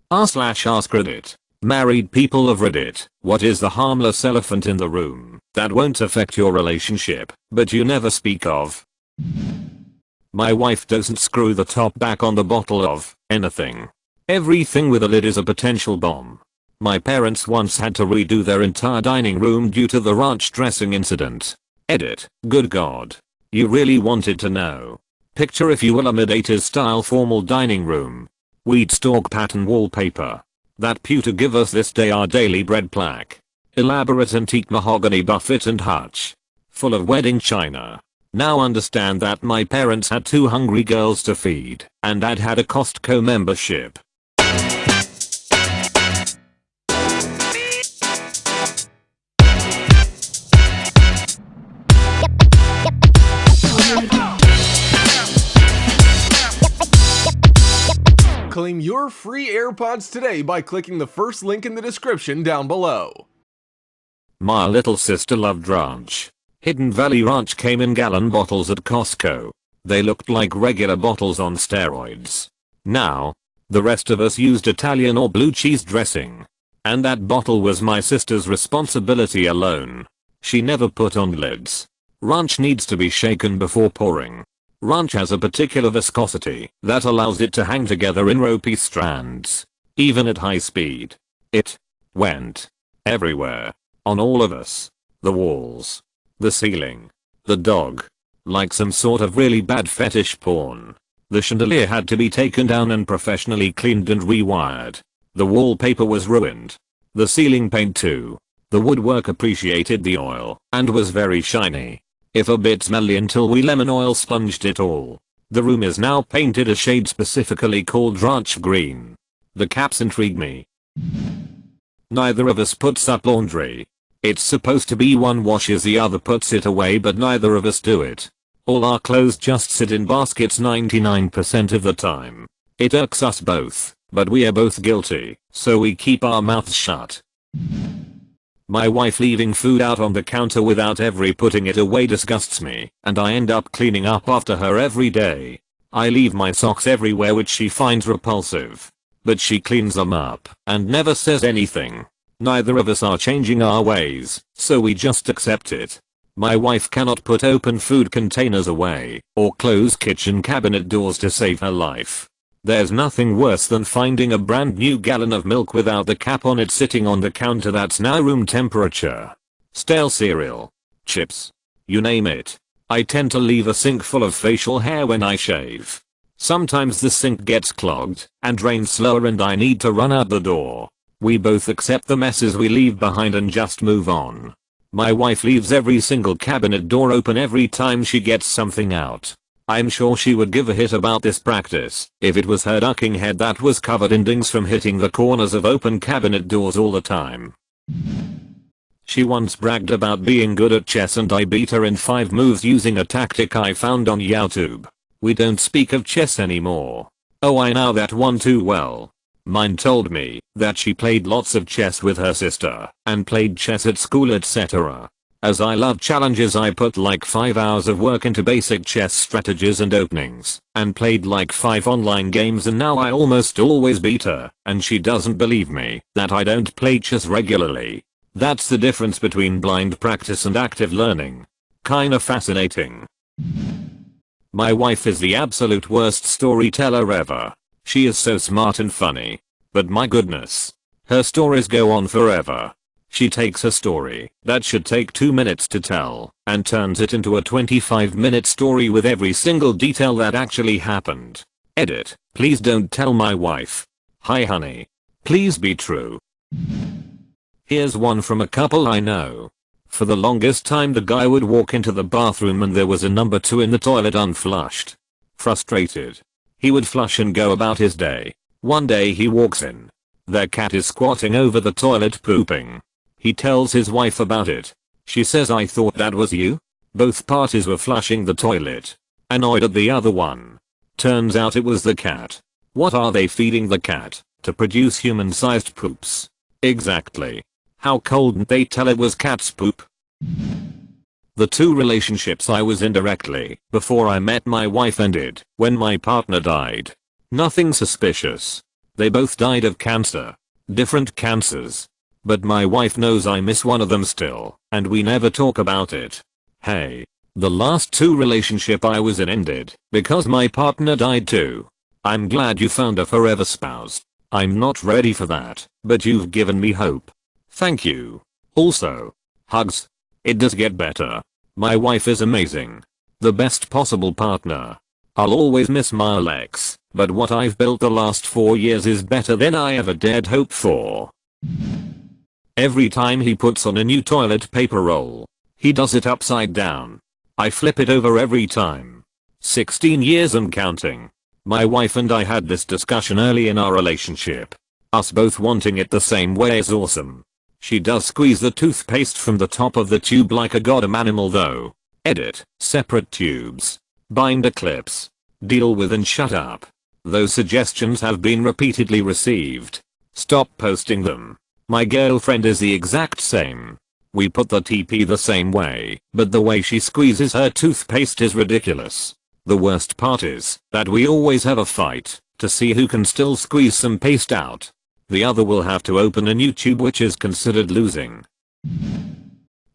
r/AskReddit. Married people of Reddit, what is the harmless elephant in the room that won't affect your relationship, but you never speak of? My wife doesn't screw the top back on the bottle of anything. Everything with a lid is a potential bomb. My parents once had to redo their entire dining room due to the ranch dressing incident. Edit. Good God. You really wanted to know. Picture, if you will, a mid-80s style formal dining room. Wheat stalk pattern wallpaper. That pewter give us this day our daily bread plaque. Elaborate antique mahogany buffet and hutch. Full of wedding china. Now understand that my parents had 2 hungry girls to feed, and Dad had a Costco membership. Claim your free AirPods today by clicking the first link in the description down below. My little sister loved ranch. Hidden Valley Ranch came in gallon bottles at Costco. They looked like regular bottles on steroids. Now, the rest of us used Italian or blue cheese dressing. And that bottle was my sister's responsibility alone. She never put on lids. Ranch needs to be shaken before pouring. Ranch has a particular viscosity that allows it to hang together in ropey strands. Even at high speed. It went everywhere. On all of us. The walls. The ceiling. The dog. Like some sort of really bad fetish porn. The chandelier had to be taken down and professionally cleaned and rewired. The wallpaper was ruined. The ceiling paint too. The woodwork appreciated the oil and was very shiny. If a bit smelly until we lemon oil sponged it all. The room is now painted a shade specifically called ranch green. The caps intrigue me. Neither of us puts up laundry. It's supposed to be one washes the other puts it away, but neither of us do it. All our clothes just sit in baskets 99% of the time. It irks us both, but we are both guilty, so we keep our mouths shut. My wife leaving food out on the counter without ever putting it away disgusts me, and I end up cleaning up after her every day. I leave my socks everywhere, which she finds repulsive. But she cleans them up and never says anything. Neither of us are changing our ways, so we just accept it. My wife cannot put open food containers away or close kitchen cabinet doors to save her life. There's nothing worse than finding a brand new gallon of milk without the cap on it sitting on the counter that's now room temperature. Stale cereal. Chips. You name it. I tend to leave a sink full of facial hair when I shave. Sometimes the sink gets clogged and drains slower and I need to run out the door. We both accept the messes we leave behind and just move on. My wife leaves every single cabinet door open every time she gets something out. I'm sure she would give a hit about this practice if it was her ducking head that was covered in dings from hitting the corners of open cabinet doors all the time. She once bragged about being good at chess and I beat her in 5 moves using a tactic I found on YouTube. We don't speak of chess anymore. Oh, I know that one too well. Mine told me that she played lots of chess with her sister and played chess at school, etc. As I love challenges, I put like 5 hours of work into basic chess strategies and openings, and played like 5 online games, and now I almost always beat her, and she doesn't believe me that I don't play chess regularly. That's the difference between blind practice and active learning. Kinda fascinating. My wife is the absolute worst storyteller ever. She is so smart and funny. But my goodness. Her stories go on forever. She takes a story that should take 2 minutes to tell and turns it into a 25-minute story with every single detail that actually happened. Edit. Please don't tell my wife. Hi honey. Please be true. Here's one from a couple I know. For the longest time the guy would walk into the bathroom and there was a number 2 in the toilet unflushed. Frustrated. He would flush and go about his day. One day he walks in. Their cat is squatting over the toilet pooping. He tells his wife about it. She says, I thought that was you? Both parties were flushing the toilet. Annoyed at the other one. Turns out it was the cat. What are they feeding the cat? To produce human-sized poops. Exactly. How couldn't they tell it was cat's poop? The 2 relationships I was in directly before I met my wife ended when my partner died. Nothing suspicious. They both died of cancer. Different cancers. But my wife knows I miss one of them still, and we never talk about it. Hey. The last 2 relationship I was in ended because my partner died too. I'm glad you found a forever spouse. I'm not ready for that, but you've given me hope. Thank you. Also, hugs. It does get better. My wife is amazing. The best possible partner. I'll always miss my ex, but what I've built the last 4 years is better than I ever dared hope for. Every time he puts on a new toilet paper roll, he does it upside down. I flip it over every time. 16 years and counting. My wife and I had this discussion early in our relationship. Us both wanting it the same way is awesome. She does squeeze the toothpaste from the top of the tube like a goddamn animal though. Edit. Separate tubes. Binder clips. Deal with and shut up. Those suggestions have been repeatedly received. Stop posting them. My girlfriend is the exact same. We put the TP the same way, but the way she squeezes her toothpaste is ridiculous. The worst part is that we always have a fight to see who can still squeeze some paste out. The other will have to open a new tube, which is considered losing.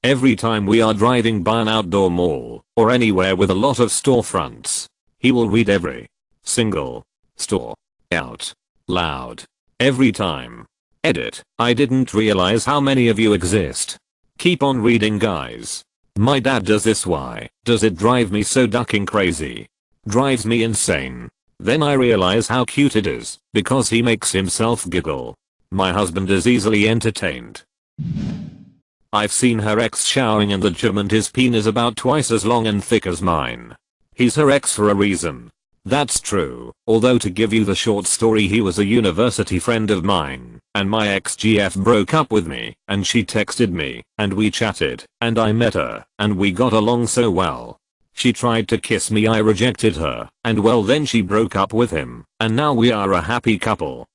Every time we are driving by an outdoor mall or anywhere with a lot of storefronts, he will read every single store out loud. Every time. Edit. I didn't realize how many of you exist. Keep on reading, guys. My dad does this. Why does it drive me so ducking crazy? Drives me insane. Then I realize how cute it is because he makes himself giggle. My husband is easily entertained. I've seen her ex showering in the gym and his peen is about twice as long and thick as mine. He's her ex for a reason. That's true, although to give you the short story, he was a university friend of mine, and my ex-GF broke up with me, and she texted me, and we chatted, and I met her, and we got along so well. She tried to kiss me, I rejected her, and well then she broke up with him, and now we are a happy couple.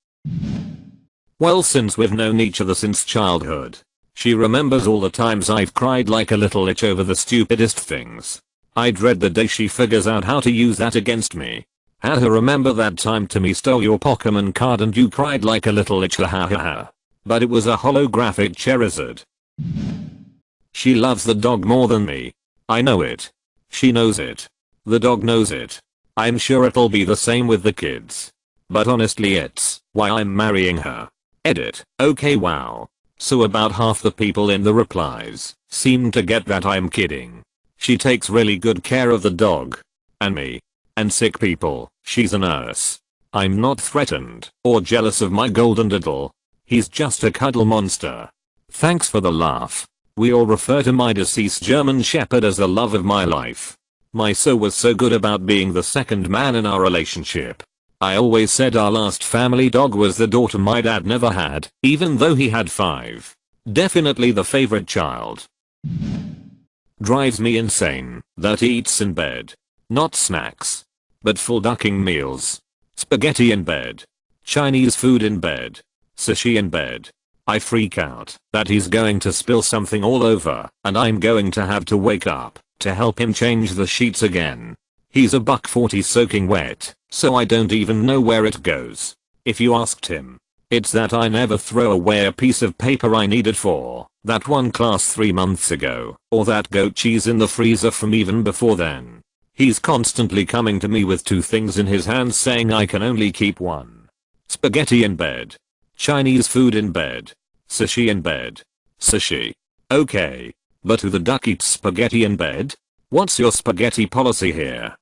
Well, since we've known each other since childhood, she remembers all the times I've cried like a little itch over the stupidest things. I dread the day she figures out how to use that against me. Had her remember that time Timmy stole your Pokemon card and you cried like a little itch, ha ha ha. But it was a holographic Charizard. She loves the dog more than me. I know it. She knows it. The dog knows it. I'm sure it'll be the same with the kids. But honestly, it's why I'm marrying her. Edit. Okay, wow. So about half the people in the replies seem to get that I'm kidding. She takes really good care of the dog. And me. And sick people. She's a nurse. I'm not threatened or jealous of my golden doodle. He's just a cuddle monster. Thanks for the laugh. We all refer to my deceased German Shepherd as the love of my life. My so was so good about being the second man in our relationship. I always said our last family dog was the daughter my dad never had, even though he had 5. Definitely the favorite child. Drives me insane that he eats in bed. Not snacks. But full ducking meals. Spaghetti in bed. Chinese food in bed. Sushi in bed. I freak out that he's going to spill something all over and I'm going to have to wake up to help him change the sheets again. He's a $140 soaking wet, so I don't even know where it goes. If you asked him, it's that I never throw away a piece of paper I needed for that one class 3 months ago, or that goat cheese in the freezer from even before then. He's constantly coming to me with 2 things in his hands saying I can only keep one. Spaghetti in bed. Chinese food in bed. Sushi in bed. Sushi. Okay. But who the duck eats spaghetti in bed? What's your spaghetti policy here?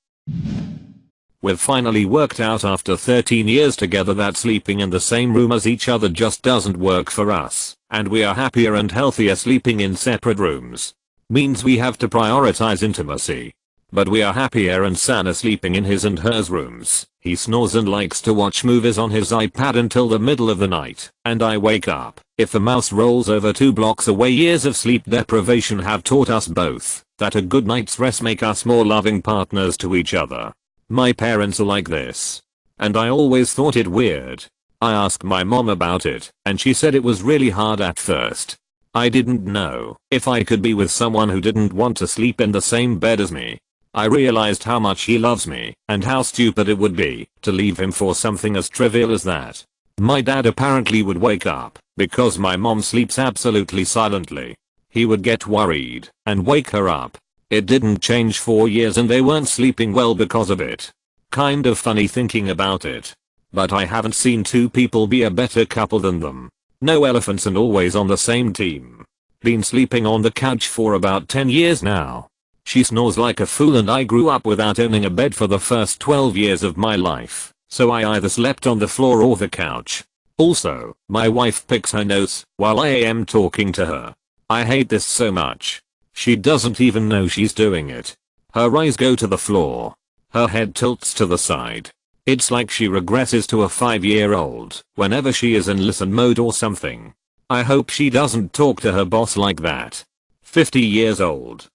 We've finally worked out after 13 years together that sleeping in the same room as each other just doesn't work for us, and we are happier and healthier sleeping in separate rooms. Means we have to prioritize intimacy. But we are happier and saner sleeping in his and hers rooms. He snores and likes to watch movies on his iPad until the middle of the night, and I wake up if the mouse rolls over 2 blocks away. Years of sleep deprivation have taught us both that a good night's rest make us more loving partners to each other. My parents are like this. And I always thought it weird. I asked my mom about it, and she said it was really hard at first. I didn't know if I could be with someone who didn't want to sleep in the same bed as me. I realized how much he loves me, and how stupid it would be to leave him for something as trivial as that. My dad apparently would wake up because my mom sleeps absolutely silently. He would get worried and wake her up. It didn't change for years and they weren't sleeping well because of it. Kind of funny thinking about it. But I haven't seen two people be a better couple than them. No elephants and always on the same team. Been sleeping on the couch for about 10 years now. She snores like a fool and I grew up without owning a bed for the first 12 years of my life, so I either slept on the floor or the couch. Also, my wife picks her nose while I am talking to her. I hate this so much. She doesn't even know she's doing it. Her eyes go to the floor. Her head tilts to the side. It's like she regresses to a 5-year-old whenever she is in listen mode or something. I hope she doesn't talk to her boss like that. 50 years old.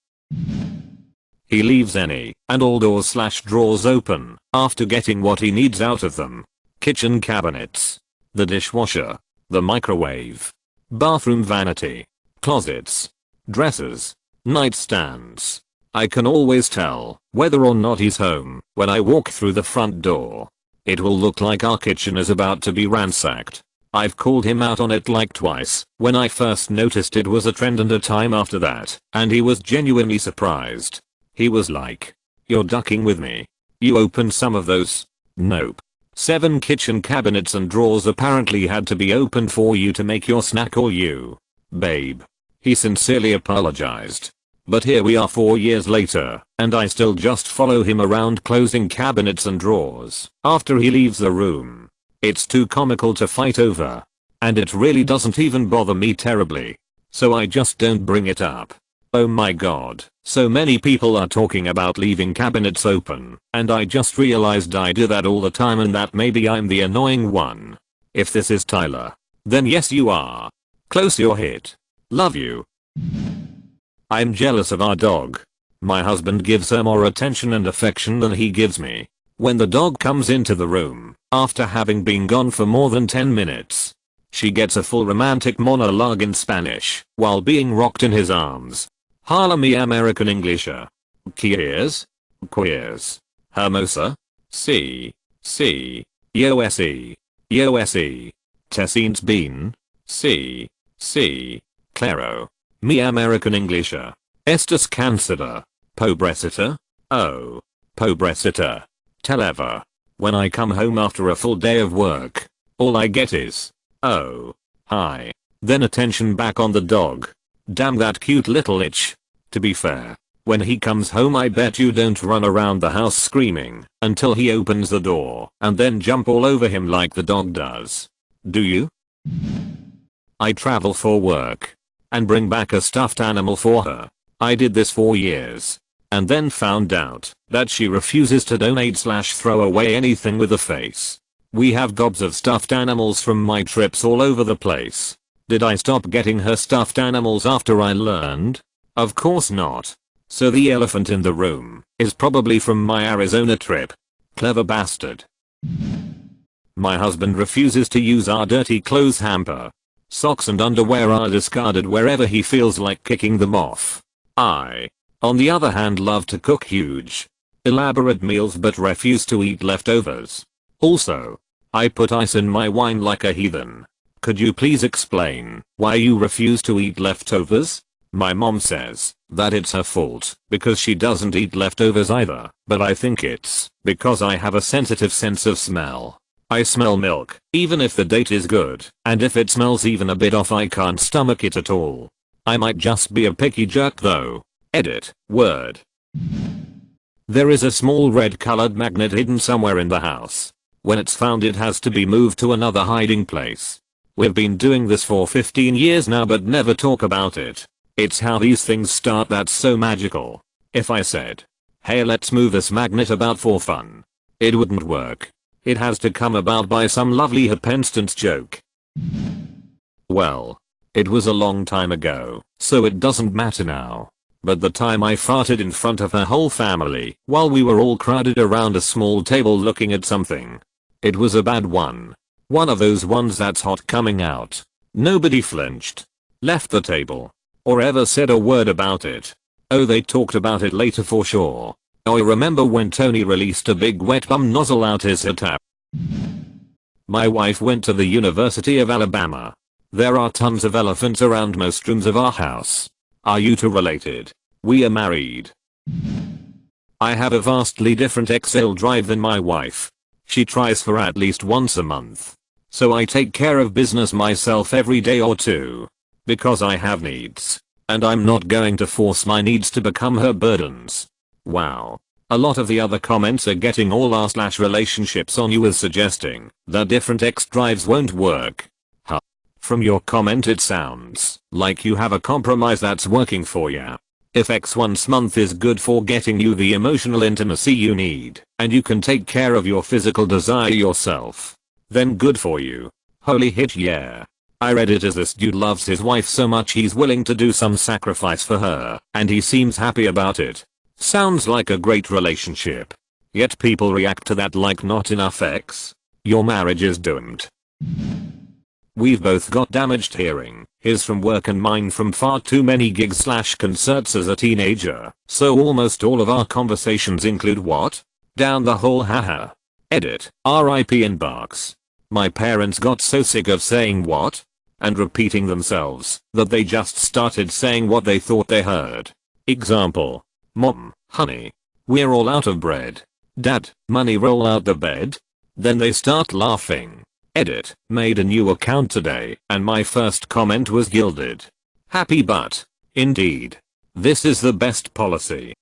He leaves any and all doors/drawers open after getting what he needs out of them. Kitchen cabinets, the dishwasher, the microwave, bathroom vanity, closets, dressers, nightstands. I can always tell whether or not he's home when I walk through the front door. It will look like our kitchen is about to be ransacked. I've called him out on it like twice when I first noticed it was a trend and a time after that, and he was genuinely surprised. He was like, "You're ducking with me. You opened some of those?" Nope. 7 kitchen cabinets and drawers apparently had to be opened for you to make your snack or you. Babe. He sincerely apologized. But here we are 4 years later, and I still just follow him around closing cabinets and drawers after he leaves the room. It's too comical to fight over. And it really doesn't even bother me terribly. So I just don't bring it up. Oh my god, so many people are talking about leaving cabinets open, and I just realized I do that all the time and that maybe I'm the annoying one. If this is Tyler, then yes you are. Close your hit. Love you. I'm jealous of our dog. My husband gives her more attention and affection than he gives me. When the dog comes into the room, after having been gone for more than 10 minutes, she gets a full romantic monologue in Spanish while being rocked in his arms. Hala mi American Englisher. Queers? Queers. Hermosa? C. USE. Tessines Bean? C. Claro. Mi American Englisher. Estes Cancida. Pobrecita? Oh. Pobrecita. Telever. When I come home after a full day of work, all I get is, "Oh. Hi." Then attention back on the dog. Damn that cute little itch. To be fair, when he comes home I bet you don't run around the house screaming until he opens the door and then jump all over him like the dog does. Do you? I travel for work and bring back a stuffed animal for her. I did this for years and then found out that she refuses to donate/throw away anything with a face. We have gobs of stuffed animals from my trips all over the place. Did I stop getting her stuffed animals after I learned? Of course not. So the elephant in the room is probably from my Arizona trip. Clever bastard. My husband refuses to use our dirty clothes hamper. Socks and underwear are discarded wherever he feels like kicking them off. I, on the other hand, love to cook huge, elaborate meals but refuse to eat leftovers. Also, I put ice in my wine like a heathen. Could you please explain why you refuse to eat leftovers? My mom says that it's her fault because she doesn't eat leftovers either, but I think it's because I have a sensitive sense of smell. I smell milk, even if the date is good, and if it smells even a bit off I can't stomach it at all. I might just be a picky jerk though. Edit, word. There is a small red colored magnet hidden somewhere in the house. When it's found it has to be moved to another hiding place. We've been doing this for 15 years now but never talk about it. It's how these things start that's so magical. If I said, "Hey, let's move this magnet about for fun," it wouldn't work. It has to come about by some lovely happenstance joke. Well, it was a long time ago, so it doesn't matter now. But the time I farted in front of her whole family while we were all crowded around a small table looking at something. It was a bad one. One of those ones that's hot coming out. Nobody flinched, left the table, or ever said a word about it. Oh, they talked about it later for sure. Oh, I remember when Tony released a big wet bum nozzle out his hat. My wife went to the University of Alabama. There are tons of elephants around most rooms of our house. Are you two related? We are married. I have a vastly different Excel drive than my wife. She tries for at least once a month. So I take care of business myself every day or two. Because I have needs. And I'm not going to force my needs to become her burdens. Wow. A lot of the other comments are getting all r/relationships on you as suggesting that different X drives won't work. Huh. From your comment it sounds like you have a compromise that's working for ya. If X once month is good for getting you the emotional intimacy you need, and you can take care of your physical desire yourself, then good for you. Holy hit yeah. I read it as this dude loves his wife so much he's willing to do some sacrifice for her, and he seems happy about it. Sounds like a great relationship. Yet people react to that like not enough X. Your marriage is doomed. We've both got damaged hearing, his from work and mine from far too many gigs/concerts as a teenager, so almost all of our conversations include what? Down the hole haha. Edit, RIP inbox. My parents got so sick of saying what? And repeating themselves that they just started saying what they thought they heard. Example. Mom, honey, we're all out of bread. Dad, money roll out the bed. Then they start laughing. Edit, made a new account today and my first comment was gilded. Happy but. Indeed. This is the best policy.